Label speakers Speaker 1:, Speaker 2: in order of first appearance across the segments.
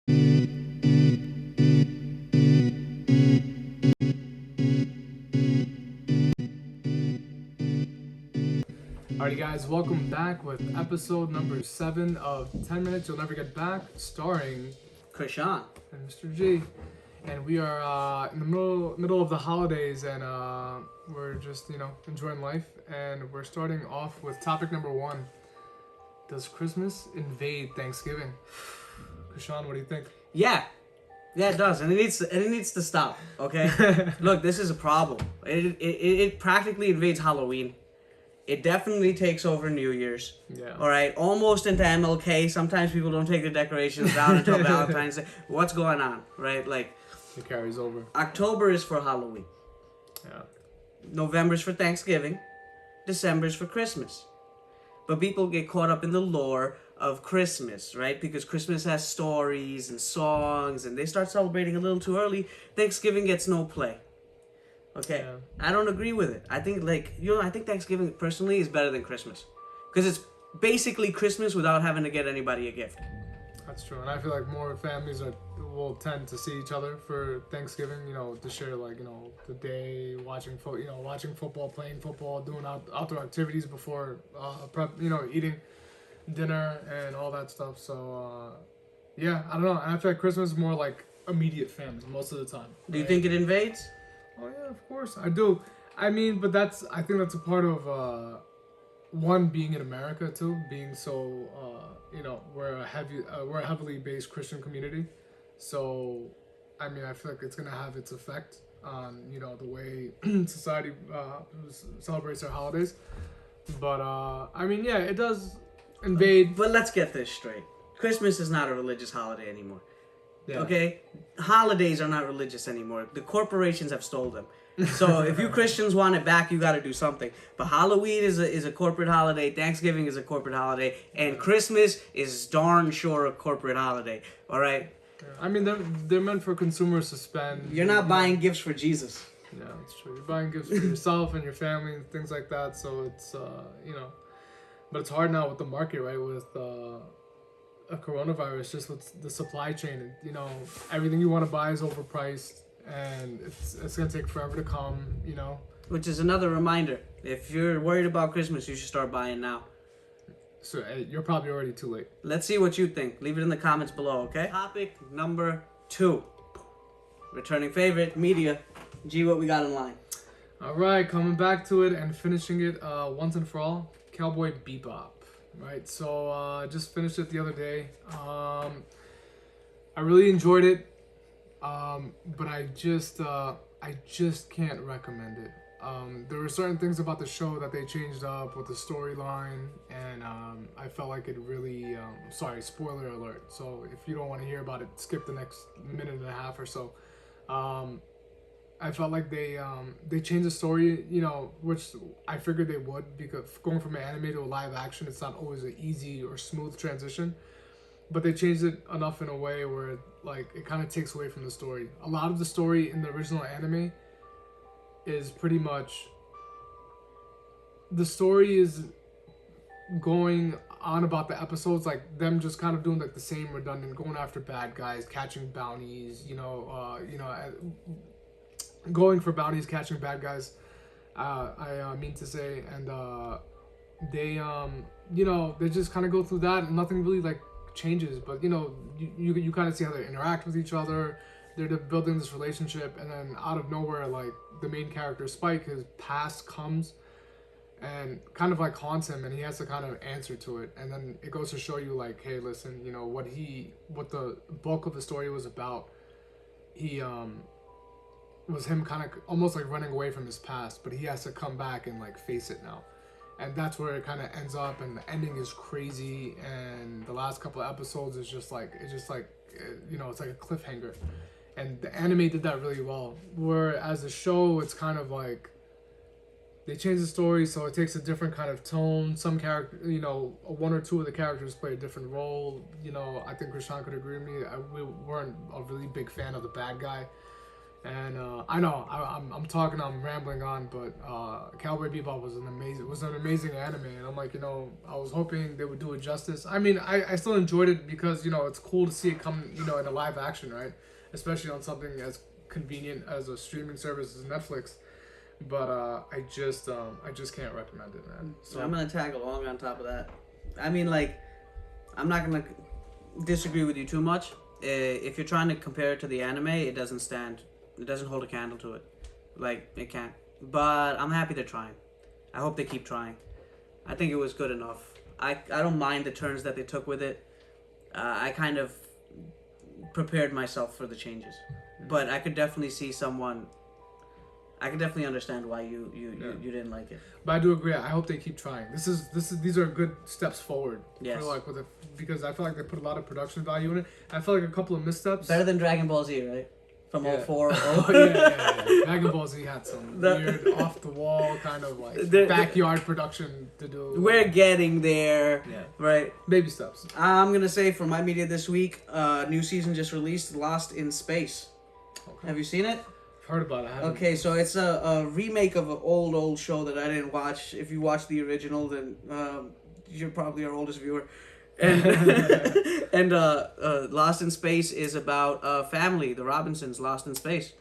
Speaker 1: Alrighty, guys, welcome back with episode number 7 of 10 Minutes You'll Never Get Back, starring
Speaker 2: Krishan.
Speaker 1: and Mr. G. And we are in the middle of the holidays, and we're just enjoying life. And we're starting off with topic number 1: Does Christmas invade Thanksgiving? Krishan, what do you think?
Speaker 2: Yeah, it does, and it needs to stop. Okay, look, this is a problem. It practically invades Halloween. It definitely takes over New Year's.
Speaker 1: Yeah.
Speaker 2: All right, almost into MLK. Sometimes people don't take the decorations down until Valentine's Day. What's going on, right? Like,
Speaker 1: it carries over.
Speaker 2: October is for Halloween.
Speaker 1: Yeah.
Speaker 2: November's for Thanksgiving. December's for Christmas. But people get caught up in the lore of Christmas, right? Because Christmas has stories and songs, and they start celebrating a little too early. Thanksgiving gets no play. Okay,
Speaker 1: Yeah.
Speaker 2: I don't agree with it. I think I think Thanksgiving personally is better than Christmas, because it's basically Christmas without having to get anybody a gift.
Speaker 1: That's true, and I feel like more families will tend to see each other for Thanksgiving. To share the day, watching football, playing football, doing outdoor activities before prep. Eating dinner and all that stuff. So yeah, I don't know. And I feel like Christmas is more like immediate family most of the time.
Speaker 2: Do you think it invades?
Speaker 1: Oh yeah, of course I do. I mean, but I think that's a part of one, being in America, too, being so we're a heavily based Christian community, so I mean I feel like it's gonna have its effect on the way society celebrates their holidays. But I mean, yeah, it does invade.
Speaker 2: But let's get this straight. Christmas is not a religious holiday anymore.
Speaker 1: Yeah.
Speaker 2: Okay? Holidays are not religious anymore. The corporations have stole them. So if you Christians want it back, you got to do something. But Halloween is a corporate holiday. Thanksgiving is a corporate holiday. And Christmas is darn sure a corporate holiday. All right?
Speaker 1: I mean, they're meant for consumers to spend.
Speaker 2: You're not buying gifts for Jesus.
Speaker 1: Yeah, that's true. You're buying gifts for yourself and your family and things like that. So it's but it's hard now with the market, right? With a coronavirus, just with the supply chain. Everything you want to buy is overpriced, and it's gonna take forever to come.
Speaker 2: Which is another reminder. If you're worried about Christmas, you should start buying now.
Speaker 1: So you're probably already too late.
Speaker 2: Let's see what you think. Leave it in the comments below, okay? Topic number 2. Returning favorite, media. G, what we got in line?
Speaker 1: All right, coming back to it and finishing it once and for all. Cowboy Bebop. Right, so just finished it the other day. I really enjoyed it, but I just can't recommend it. There were certain things about the show that they changed up with the storyline, and I felt like it really. Sorry, spoiler alert. So if you don't want to hear about it, skip the next minute and a half or so. I felt like they changed the story, which I figured they would, because going from an anime to a live action, it's not always an easy or smooth transition. But they changed it enough in a way where it kind of takes away from the story. A lot of the story in the original anime is pretty much, the story is going on about the episodes, like them just kind of doing the same redundant, going after bad guys, catching bounties, going for bounties, catching bad guys. I mean to say, and they just kind of go through that, and nothing really changes. But you kind of see how they interact with each other. They're building this relationship, and then out of nowhere, the main character Spike, his past comes and kind of haunts him, and he has to kind of answer to it. And then it goes to show you hey, listen, what the bulk of the story was about. He was him kind of almost running away from his past, but he has to come back and face it now. And that's where it kind of ends up, and the ending is crazy, and the last couple of episodes is just it's like a cliffhanger. And the anime did that really well. Whereas the show, it's kind of they changed the story, so it takes a different kind of tone. Some character, one or two of the characters play a different role. I think Krishan could agree with me. We weren't a really big fan of the bad guy. And I know I'm talking, I'm rambling on, but Cowboy Bebop was an amazing anime, and I'm like, I was hoping they would do it justice. I mean, I still enjoyed it because it's cool to see it come in a live action, right? Especially on something as convenient as a streaming service as Netflix. But I just can't recommend it, man.
Speaker 2: So I'm gonna tag along on top of that. I mean, like, I'm not gonna disagree with you too much. If you're trying to compare it to the anime, it doesn't stand. It doesn't hold a candle to it. Like, it can't. But I'm happy they're trying. I hope they keep trying. I think it was good enough. I don't mind the turns that they took with it. I kind of prepared myself for the changes. But I could definitely see someone... I can definitely understand why you didn't like it.
Speaker 1: But I do agree. I hope they keep trying. These are good steps forward.
Speaker 2: Yes.
Speaker 1: Because I feel like they put a lot of production value in it. I feel like a couple of missteps.
Speaker 2: Better than Dragon Ball Z, right? From 04.
Speaker 1: Oh yeah. Dragon Ball Z had some weird off the wall kind of like backyard production to do.
Speaker 2: We're getting there.
Speaker 1: Yeah.
Speaker 2: Right.
Speaker 1: Baby steps.
Speaker 2: I'm gonna say for my media this week, new season just released, Lost in Space. Okay. Have you seen it?
Speaker 1: Heard about it.
Speaker 2: Okay, so it's a remake of an old show that I didn't watch. If you watched the original, then you're probably our oldest viewer. And Lost in Space is about a family, the Robinsons, lost in space.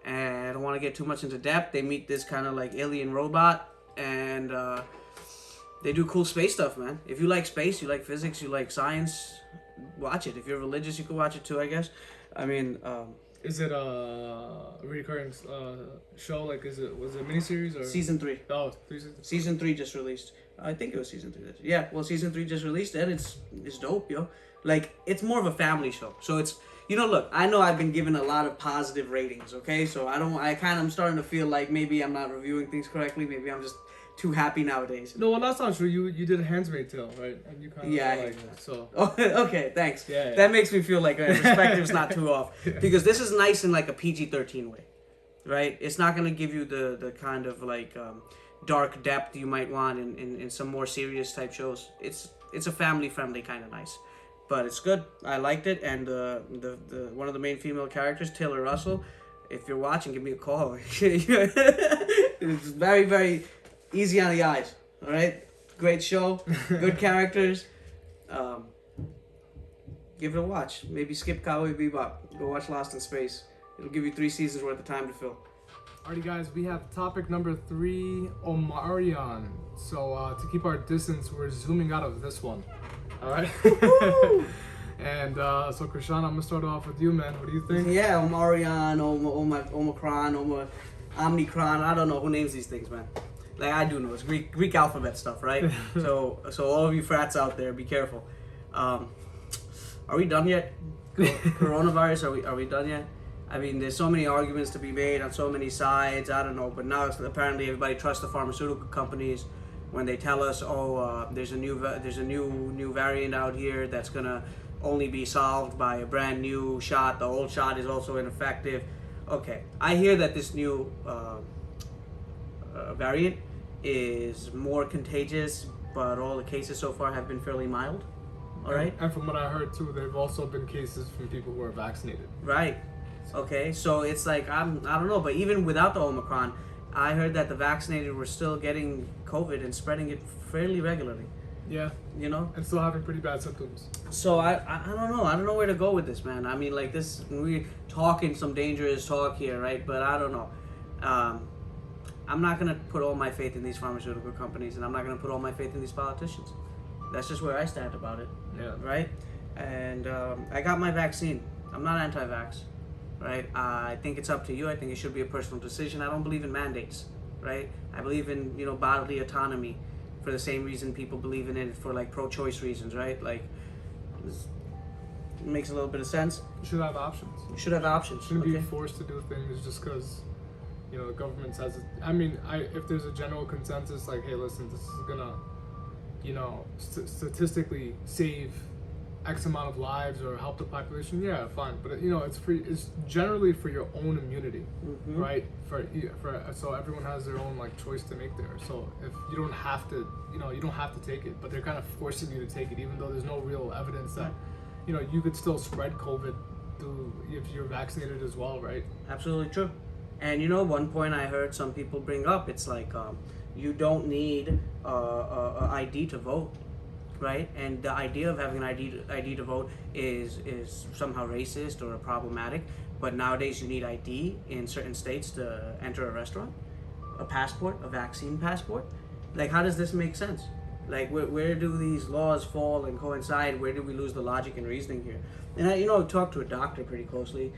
Speaker 2: And I don't want to get too much into depth. They meet this kind of like alien robot, and they do cool space stuff, man. If you like space, you like physics, you like science, watch it. If you're religious, you can watch it too, I guess. I mean...
Speaker 1: Is it a recurring show? Like, was it a miniseries or
Speaker 2: season 3?
Speaker 1: Oh, 3 seasons.
Speaker 2: Season 3 just released. I think it was season 3. Yeah, well, season 3 just released, and it's dope, yo. Like, it's more of a family show. So it's, look, I know I've been given a lot of positive ratings. Okay, so I'm starting to feel like maybe I'm not reviewing things correctly. Maybe I'm just too happy nowadays.
Speaker 1: No, well, that's not true. You did a Handmaid's Tale, right? And you kind of
Speaker 2: like
Speaker 1: it, so.
Speaker 2: Oh, okay, thanks.
Speaker 1: Yeah.
Speaker 2: That makes me feel like my perspective's not too off, because this is nice in like a PG-13 way, right? It's not gonna give you the kind of like dark depth you might want in some more serious type shows. It's a family friendly kind of nice, but it's good. I liked it, and the one of the main female characters, Taylor Russell. If you're watching, give me a call. It's very, very easy on the eyes. All right, great show, good characters. Give it a watch. Maybe skip Cowboy Bebop. Go watch Lost in Space. It'll give you 3 seasons worth of time to fill.
Speaker 1: Alrighty, guys, we have topic number 3, Omicron. So to keep our distance, we're zooming out of this one. All right. And so Krishan, I'm gonna start off with you, man. What do you think?
Speaker 2: Yeah, Omicron, Omicron, Omicron. I don't know who names these things, man. Like, I do know, it's Greek alphabet stuff, right? so all of you frats out there, be careful. Are we done yet? Coronavirus, are we done yet? I mean, there's so many arguments to be made on so many sides. I don't know, but now it's apparently everybody trusts the pharmaceutical companies when they tell us, there's a new variant out here that's gonna only be solved by a brand new shot. The old shot is also ineffective. Okay, I hear that this new variant is more contagious, but all the cases so far have been fairly mild. All right.
Speaker 1: And from what I heard too, there've also been cases from people who are vaccinated.
Speaker 2: Right. Okay. So it's like I don't know, but even without the Omicron, I heard that the vaccinated were still getting COVID and spreading it fairly regularly.
Speaker 1: Yeah. And still having pretty bad symptoms.
Speaker 2: So I don't know. I don't know where to go with this, man. I mean, like this, we're talking some dangerous talk here, right? But I don't know. I'm not going to put all my faith in these pharmaceutical companies, and I'm not going to put all my faith in these politicians. That's just where I stand about it.
Speaker 1: Yeah.
Speaker 2: Right? And I got my vaccine. I'm not anti-vax. Right? I think it's up to you. I think it should be a personal decision. I don't believe in mandates. Right? I believe in, bodily autonomy for the same reason people believe in it for, like, pro-choice reasons, right? Like, this makes a little bit of sense.
Speaker 1: You should have options.
Speaker 2: You should have options.
Speaker 1: You shouldn't be forced to do things just because... the government says it. I mean, if there's a general consensus, like, hey, listen, this is gonna, statistically save X amount of lives or help the population, yeah, fine. But it's generally for your own immunity, right? So everyone has their own choice to make there. So if you don't have to, you don't have to take it, but they're kind of forcing you to take it, even though there's no real evidence that, you could still spread COVID do if you're vaccinated as well, right?
Speaker 2: Absolutely true. And one point I heard some people bring up, it's like you don't need a ID to vote, right? And the idea of having an ID to vote is somehow racist or problematic. But nowadays you need ID in certain states to enter a restaurant, a passport, a vaccine passport. Like, how does this make sense? Like, where do these laws fall and coincide? Where do we lose the logic and reasoning here? And I talked to a doctor pretty closely,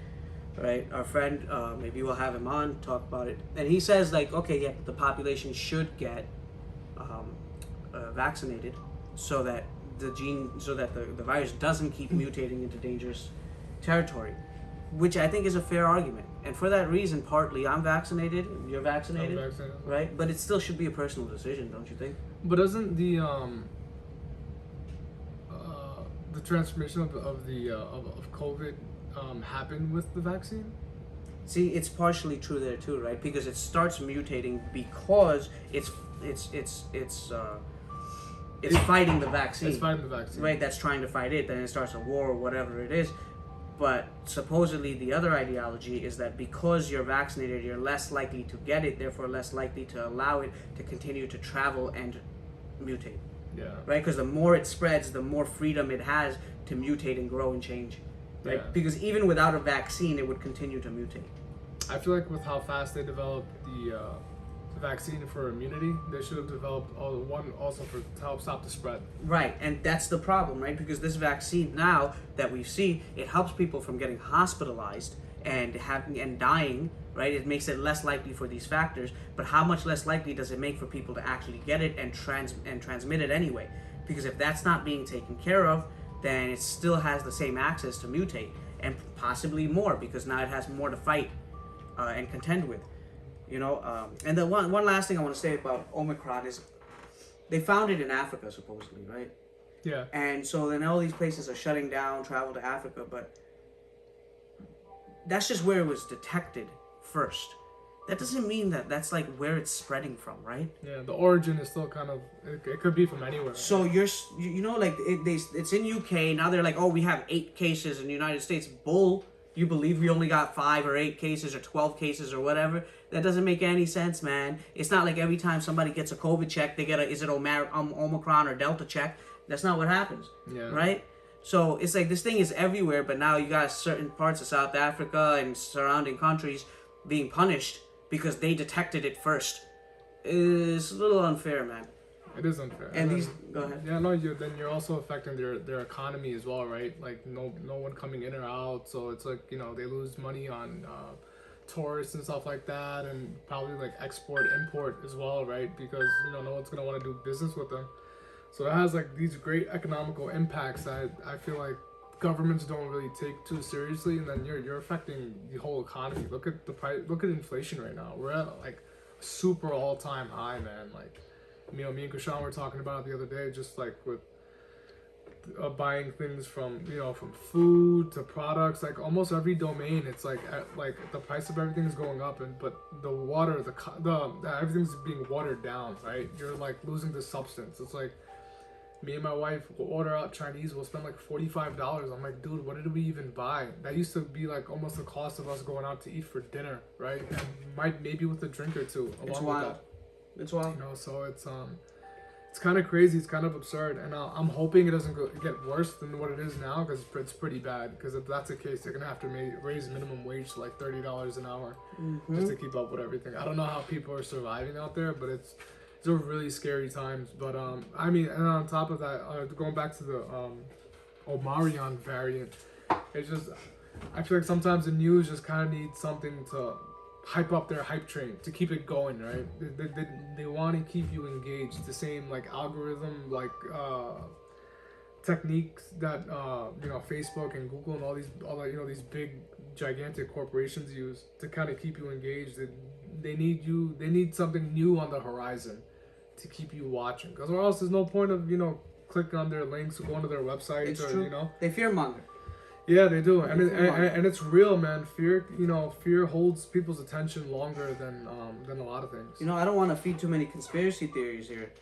Speaker 2: right? Our friend, maybe we'll have him on, talk about it. And he says, like, okay, yeah, the population should get vaccinated so that the virus doesn't keep mutating into dangerous territory, which I think is a fair argument. And for that reason, partly, I'm vaccinated, you're vaccinated,
Speaker 1: I'm vaccinated.
Speaker 2: right? But it still should be a personal decision, don't you think?
Speaker 1: But doesn't the transformation of COVID happen with the vaccine?
Speaker 2: See, it's partially true there too, right? Because it starts mutating because it's fighting the vaccine.
Speaker 1: It's fighting the vaccine.
Speaker 2: Right, that's trying to fight it, then it starts a war or whatever it is. But supposedly the other ideology is that because you're vaccinated, you're less likely to get it, therefore less likely to allow it to continue to travel and mutate.
Speaker 1: Yeah.
Speaker 2: Right? Because the more it spreads, the more freedom it has to mutate and grow and change. Right?
Speaker 1: Yeah.
Speaker 2: Because even without a vaccine, it would continue to mutate.
Speaker 1: I feel like with how fast they developed the vaccine for immunity, they should have developed one also to help stop the spread.
Speaker 2: Right, and that's the problem, right? Because this vaccine now that we see, it helps people from getting hospitalized and dying, right? It makes it less likely for these factors, but how much less likely does it make for people to actually get it and transmit it anyway? Because if that's not being taken care of, then it still has the same access to mutate, and possibly more, because now it has more to fight and contend with. And the one last thing I want to say about Omicron is they found it in Africa, supposedly, right?
Speaker 1: Yeah.
Speaker 2: And so then all these places are shutting down travel to Africa, but that's just where it was detected first. That doesn't mean that that's like where it's spreading from, right?
Speaker 1: Yeah, the origin is still kind of, it could be from anywhere.
Speaker 2: So it's in UK, now they're like, oh, we have 8 cases in the United States. Bull. You believe we only got 5 or 8 cases or 12 cases or whatever? That doesn't make any sense, man. It's not like every time somebody gets a COVID check, they get is it Omicron or Delta check? That's not what happens, right? So it's like this thing is everywhere, but now you got certain parts of South Africa and surrounding countries being punished because they detected it first. It's a little unfair, man.
Speaker 1: It is unfair.
Speaker 2: And
Speaker 1: then,
Speaker 2: these, go ahead.
Speaker 1: Yeah, no, you're also affecting their economy as well, right? Like no one coming in or out, so it's like they lose money on tourists and stuff like that, and probably like export import as well, right? Because no one's gonna want to do business with them. So it has like these great economical impacts that I feel like governments don't really take too seriously, and then you're affecting the whole economy. Look at the price. Look at inflation right now. We're at like super all-time high, man. Like. Me and Krishan were talking about it the other day, just like with buying things from from food to products, like almost every domain. It's like the price of everything is going up, but the water, the everything's being watered down, right? You're like losing the substance. It's like me and my wife will order out Chinese. We'll spend like $45. I'm like, dude, what did we even buy? That used to be like almost the cost of us going out to eat for dinner, right? And maybe with a drink or two along with that.
Speaker 2: It's wild.
Speaker 1: So it's kind of crazy. It's kind of absurd, and I'm hoping it doesn't get worse than what it is now, because it's pretty bad. Because if that's the case, they're gonna have to raise minimum wage to like $30 an hour just to keep up with everything. I don't know how people are surviving out there, but it's a really scary times. But I mean, and on top of that, going back to the Omicron variant, it's just I feel like sometimes the news just kind of needs something to hype up their hype train to keep it going, right? They want to keep you engaged. The same like algorithm, like techniques that Facebook and Google and all these big gigantic corporations use to kind of keep you engaged. They need something new on the horizon to keep you watching, because or else there's no point of clicking on their links or going to their websites.
Speaker 2: It's
Speaker 1: or
Speaker 2: true. They fearmonger.
Speaker 1: Yeah, they do, and it's real, man. Fear holds people's attention longer than a lot of things.
Speaker 2: I don't want to feed too many conspiracy theories here,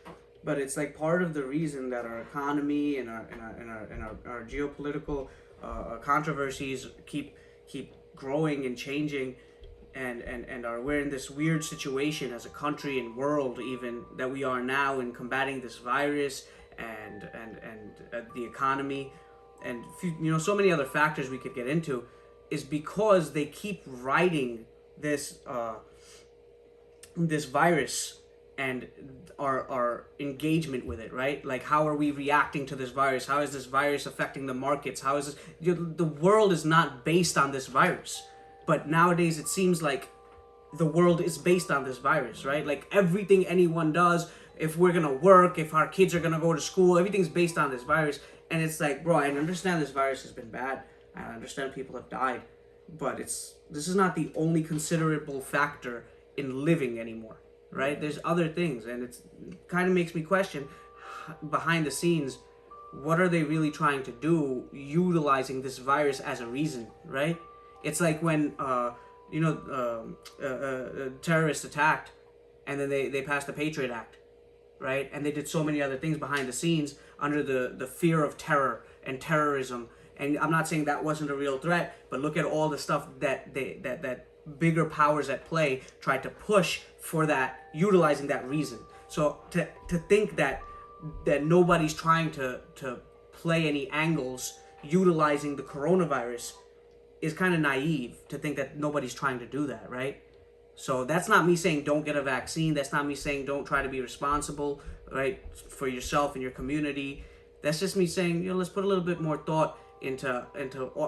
Speaker 2: but it's like part of the reason that our economy and our geopolitical controversies keep growing and changing, and we're in this weird situation as a country and world even that we are now in combating this virus and the economy and so many other factors we could get into, is because they keep writing this this virus and our engagement with it, right? Like, how are we reacting to this virus? How is this virus affecting the markets? How is this? The world is not based on this virus, but nowadays it seems like the world is based on this virus, right? Like, everything anyone does, if we're gonna work, if our kids are gonna go to school, everything's based on this virus. And it's like, bro, I understand this virus has been bad. I understand people have died, but this is not the only considerable factor in living anymore, right? There's other things, and it kind of makes me question, behind the scenes, what are they really trying to do utilizing this virus as a reason, right? It's like when terrorists attacked, and then they passed the Patriot Act, right? And they did so many other things behind the scenes under the fear of terror and terrorism. And I'm not saying that wasn't a real threat, but look at all the stuff that bigger powers at play tried to push for that, utilizing that reason. So to think that nobody's trying to play any angles utilizing the coronavirus is kind of naive, to think that nobody's trying to do that, right? So that's not me saying don't get a vaccine. That's not me saying don't try to be responsible, right, for yourself and your community. That's just me saying, let's put a little bit more thought into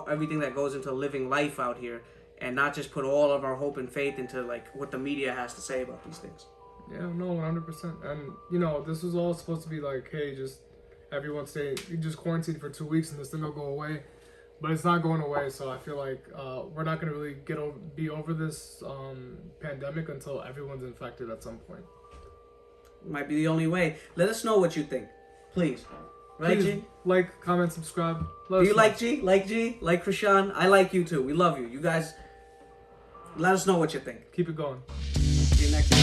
Speaker 2: everything that goes into living life out here, and not just put all of our hope and faith into like what the media has to say about these things.
Speaker 1: Yeah, no, 100%. And this was all supposed to be like, hey, just everyone you just quarantine for 2 weeks and this thing will go away. But it's not going away, so I feel like we're not going to really be over this pandemic until everyone's infected at some point.
Speaker 2: Might be the only way. Let us know what you think, please. Right,
Speaker 1: please,
Speaker 2: G?
Speaker 1: like, comment, subscribe.
Speaker 2: Do you like G? Like G? Like Krishan? I like you too. We love you. You guys, let us know what you think.
Speaker 1: Keep it going.
Speaker 2: See you next time.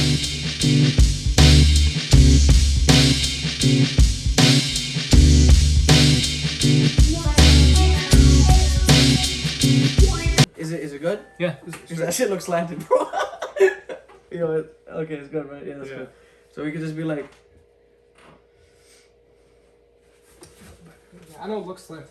Speaker 2: Is it good?
Speaker 1: Yeah.
Speaker 2: That shit looks slanted, bro. Okay, it's good, right? Yeah, that's good. So we could just be like,
Speaker 1: I know it looks slanted.